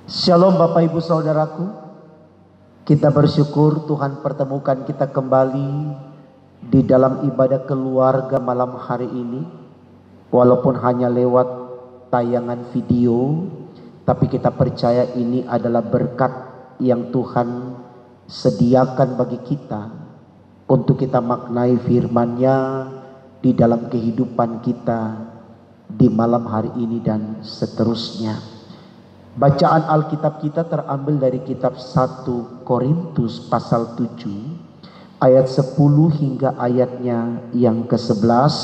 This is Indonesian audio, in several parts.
Shalom Bapak Ibu Saudaraku. Kita bersyukur Tuhan pertemukan kita kembali di dalam ibadah keluarga malam hari ini. Walaupun hanya lewat tayangan video, tapi kita percaya ini adalah berkat yang Tuhan sediakan bagi kita untuk kita maknai firman-Nya di dalam kehidupan kita di malam hari ini dan seterusnya. Bacaan Alkitab kita terambil dari kitab 1 Korintus pasal 7 ayat 10 hingga ayatnya yang ke-11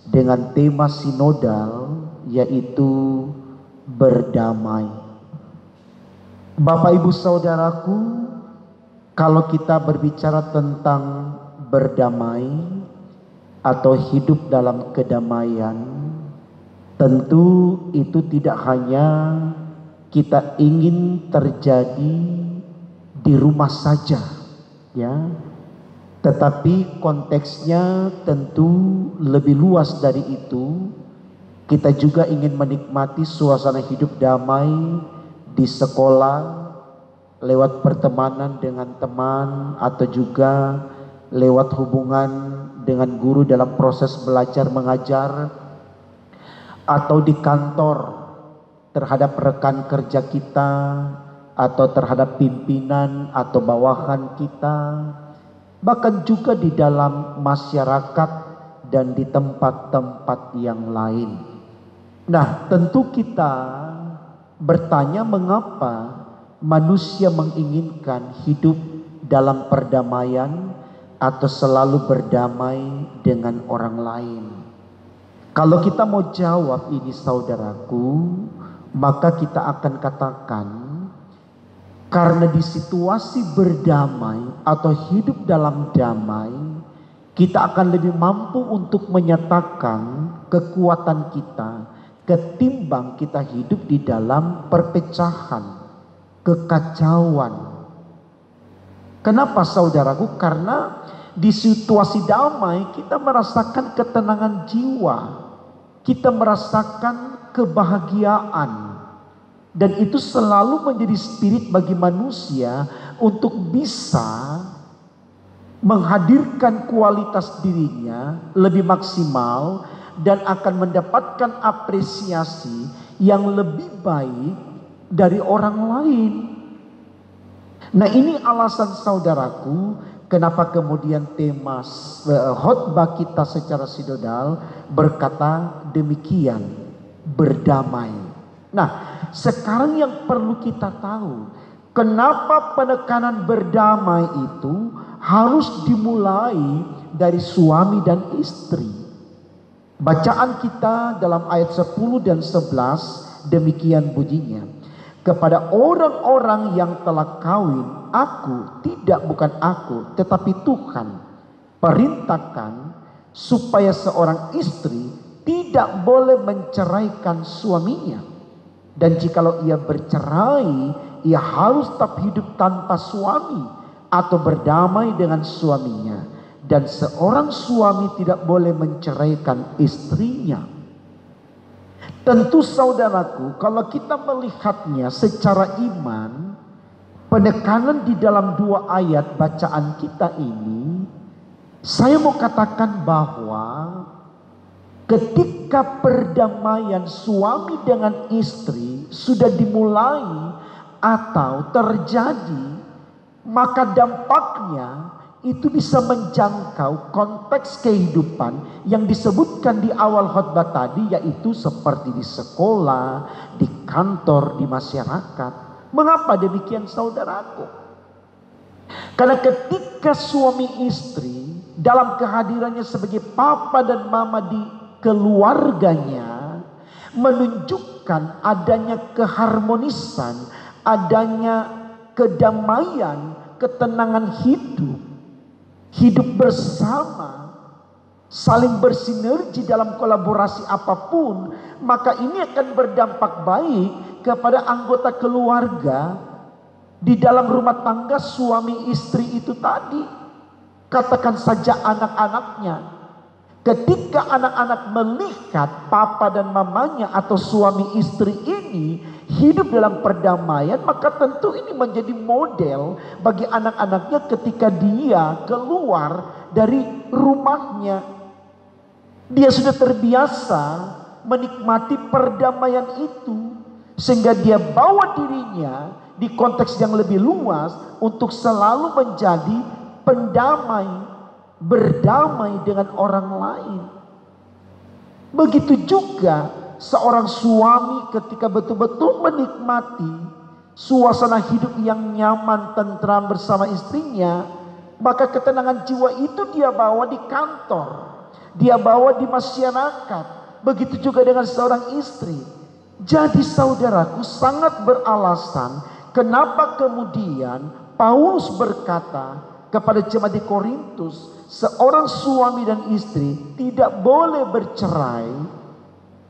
dengan tema sinodal, yaitu berdamai. Bapak Ibu Saudaraku, kalau kita berbicara tentang berdamai atau hidup dalam kedamaian, tentu itu tidak hanya kita ingin terjadi di rumah saja, ya. Tetapi konteksnya tentu lebih luas dari itu. Kita juga ingin menikmati suasana hidup damai di sekolah, lewat pertemanan dengan teman, atau juga lewat hubungan dengan guru dalam proses belajar mengajar, atau di kantor terhadap rekan kerja kita, atau terhadap pimpinan atau bawahan kita, bahkan juga di dalam masyarakat dan di tempat-tempat yang lain. Nah, tentu kita bertanya mengapa manusia menginginkan hidup dalam perdamaian atau selalu berdamai dengan orang lain. Kalau kita mau jawab ini saudaraku, maka kita akan katakan, karena di situasi berdamai atau hidup dalam damai, kita akan lebih mampu untuk menyatakan kekuatan kita ketimbang kita hidup di dalam perpecahan, kekacauan. Kenapa saudaraku? Karena di situasi damai kita merasakan ketenangan jiwa, kita merasakan kebahagiaan, dan itu selalu menjadi spirit bagi manusia untuk bisa menghadirkan kualitas dirinya lebih maksimal dan akan mendapatkan apresiasi yang lebih baik dari orang lain. Nah, ini alasan saudaraku kenapa kemudian tema khotbah kita secara sinodal berkata demikian, berdamai. Nah, sekarang yang perlu kita tahu, kenapa penekanan berdamai itu harus dimulai dari suami dan istri. Bacaan kita dalam ayat 10 dan 11 demikian bunyinya. Kepada orang-orang yang telah kawin, bukan aku, tetapi Tuhan perintahkan supaya seorang istri tidak boleh menceraikan suaminya. Dan jikalau ia bercerai, ia harus tetap hidup tanpa suami atau berdamai dengan suaminya. Dan seorang suami tidak boleh menceraikan istrinya. Tentu saudaraku, kalau kita melihatnya secara iman, penekanan di dalam 2 ayat bacaan kita ini, saya mau katakan bahwa ketika perdamaian suami dengan istri sudah dimulai atau terjadi, maka dampaknya itu bisa menjangkau konteks kehidupan yang disebutkan di awal khotbah tadi, yaitu seperti di sekolah, di kantor, di masyarakat. Mengapa demikian saudaraku? Karena ketika suami istri dalam kehadirannya sebagai papa dan mama di keluarganya menunjukkan adanya keharmonisan, adanya kedamaian, ketenangan hidup bersama, saling bersinergi dalam kolaborasi apapun, maka ini akan berdampak baik kepada anggota keluarga di dalam rumah tangga suami istri itu tadi. Katakan saja anak-anaknya. Ketika anak-anak melihat papa dan mamanya atau suami istri ini ini hidup dalam perdamaian, maka tentu ini menjadi model bagi anak-anaknya ketika dia keluar dari rumahnya. Dia sudah terbiasa menikmati perdamaian itu, sehingga dia bawa dirinya di konteks yang lebih luas untuk selalu menjadi pendamai, berdamai dengan orang lain. Begitu juga seorang suami ketika betul-betul menikmati suasana hidup yang nyaman, tentram bersama istrinya, maka ketenangan jiwa itu dia bawa di kantor, dia bawa di masyarakat. Begitu juga dengan seorang istri. Jadi saudaraku, sangat beralasan kenapa kemudian Paulus berkata kepada jemaat di Korintus, seorang suami dan istri tidak boleh bercerai,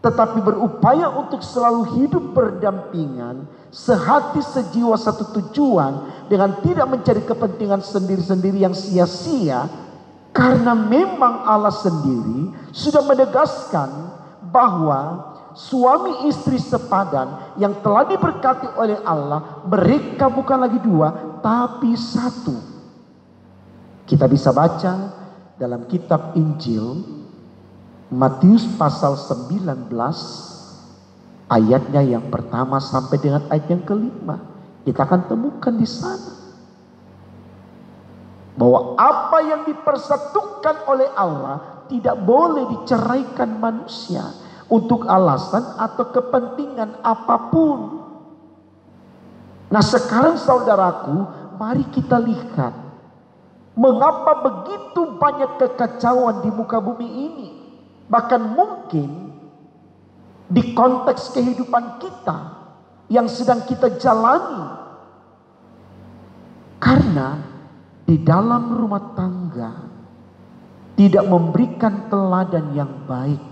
tetapi berupaya untuk selalu hidup berdampingan, sehati sejiwa satu tujuan, dengan tidak mencari kepentingan sendiri-sendiri yang sia-sia. Karena memang Allah sendiri sudah menegaskan bahwa suami istri sepadan yang telah diberkati oleh Allah, mereka bukan lagi dua tapi satu. Kita bisa baca dalam kitab Injil Matius pasal 19 ayatnya yang pertama sampai dengan ayat yang kelima. Kita akan temukan di sana bahwa apa yang dipersatukan oleh Allah tidak boleh diceraikan manusia untuk alasan atau kepentingan apapun. Nah sekarang saudaraku, mari kita lihat mengapa begitu banyak kekacauan di muka bumi ini. Bahkan mungkin di konteks kehidupan kita yang sedang kita jalani. Karena di dalam rumah tangga tidak memberikan teladan yang baik.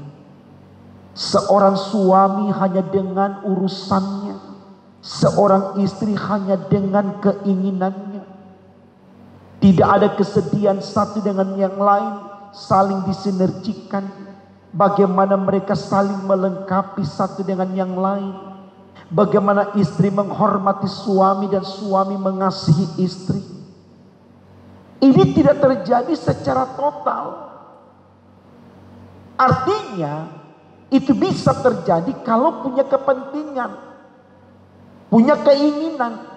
Seorang suami hanya dengan urusannya, seorang istri hanya dengan keinginannya. Tidak ada kesedihan satu dengan yang lain, saling disinergikan. Bagaimana mereka saling melengkapi satu dengan yang lain. Bagaimana istri menghormati suami dan suami mengasihi istri. Ini tidak terjadi secara total. Artinya itu bisa terjadi kalau punya kepentingan, punya keinginan.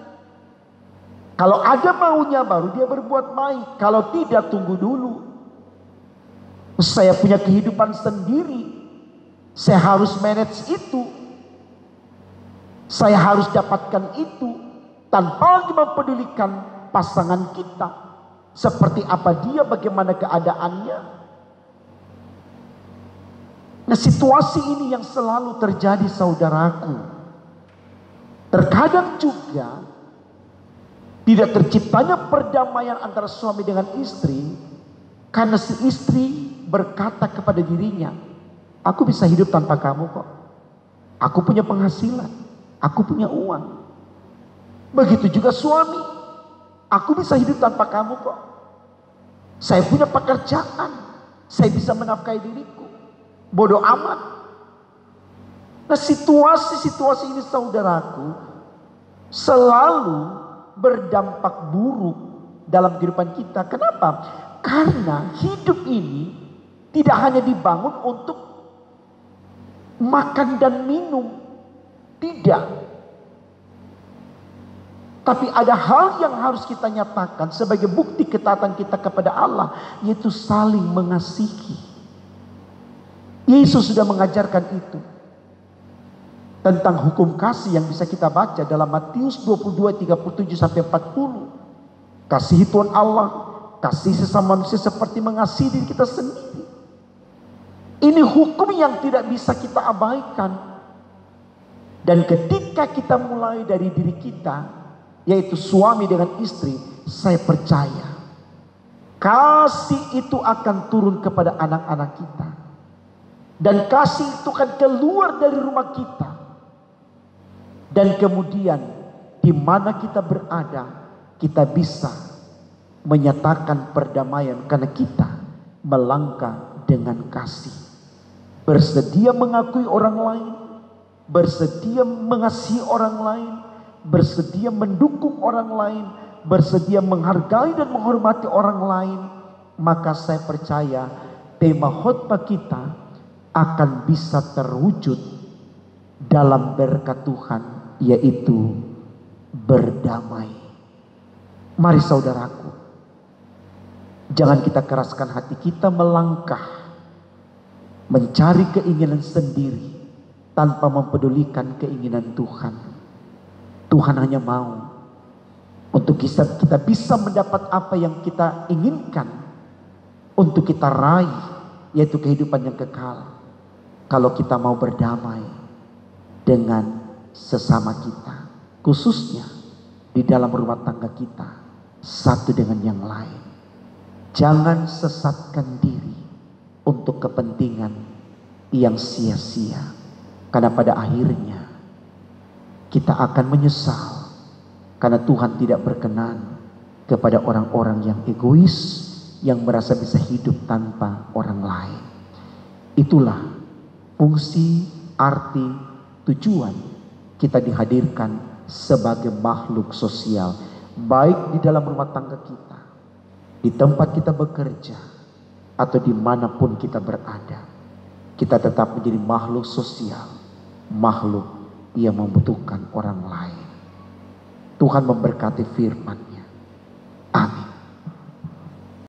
Kalau ada maunya baru dia berbuat baik. Kalau tidak, tunggu dulu. Saya punya kehidupan sendiri, saya harus manage itu, saya harus dapatkan itu, tanpa lagi mempedulikan pasangan kita. Seperti apa dia, bagaimana keadaannya. Nah situasi ini yang selalu terjadi saudaraku. Terkadang juga tidak terciptanya perdamaian antara suami dengan istri karena si istri berkata kepada dirinya, aku bisa hidup tanpa kamu kok. Aku punya penghasilan, aku punya uang. Begitu juga suami, aku bisa hidup tanpa kamu kok. Saya punya pekerjaan, saya bisa menafkahi diriku. Bodoh amat. Nah situasi-situasi ini saudaraku selalu berdampak buruk dalam kehidupan kita. Kenapa? Karena hidup ini tidak hanya dibangun untuk makan dan minum. Tidak. Tapi ada hal yang harus kita nyatakan sebagai bukti ketaatan kita kepada Allah, yaitu saling mengasihi. Yesus sudah mengajarkan itu. Tentang hukum kasih yang bisa kita baca dalam Matius 22:37-40. Kasihi Tuhan Allah, kasih sesama manusia seperti mengasihi diri kita sendiri. Ini hukum yang tidak bisa kita abaikan. Dan ketika kita mulai dari diri kita, yaitu suami dengan istri, saya percaya kasih itu akan turun kepada anak-anak kita. Dan kasih itu akan keluar dari rumah kita. Dan kemudian di mana kita berada, kita bisa menyatakan perdamaian karena kita melangkah dengan kasih. Bersedia mengakui orang lain, bersedia mengasihi orang lain, bersedia mendukung orang lain, bersedia menghargai dan menghormati orang lain, maka saya percaya tema khotbah kita akan bisa terwujud dalam berkat Tuhan, yaitu berdamai. Mari saudaraku, jangan kita keraskan hati kita melangkah mencari keinginan sendiri tanpa mempedulikan keinginan Tuhan. Tuhan hanya mau untuk kita bisa mendapat apa yang kita inginkan, untuk kita raih, yaitu kehidupan yang kekal, kalau kita mau berdamai dengan sesama kita, khususnya di dalam rumah tangga kita, satu dengan yang lain. Jangan sesatkan diri untuk kepentingan yang sia-sia, karena pada akhirnya kita akan menyesal, karena Tuhan tidak berkenan kepada orang-orang yang egois, yang merasa bisa hidup tanpa orang lain. Itulah fungsi, arti, tujuan kita dihadirkan sebagai makhluk sosial, baik di dalam rumah tangga kita, di tempat kita bekerja, atau dimanapun kita berada. Kita tetap menjadi makhluk sosial, makhluk yang membutuhkan orang lain. Tuhan memberkati firman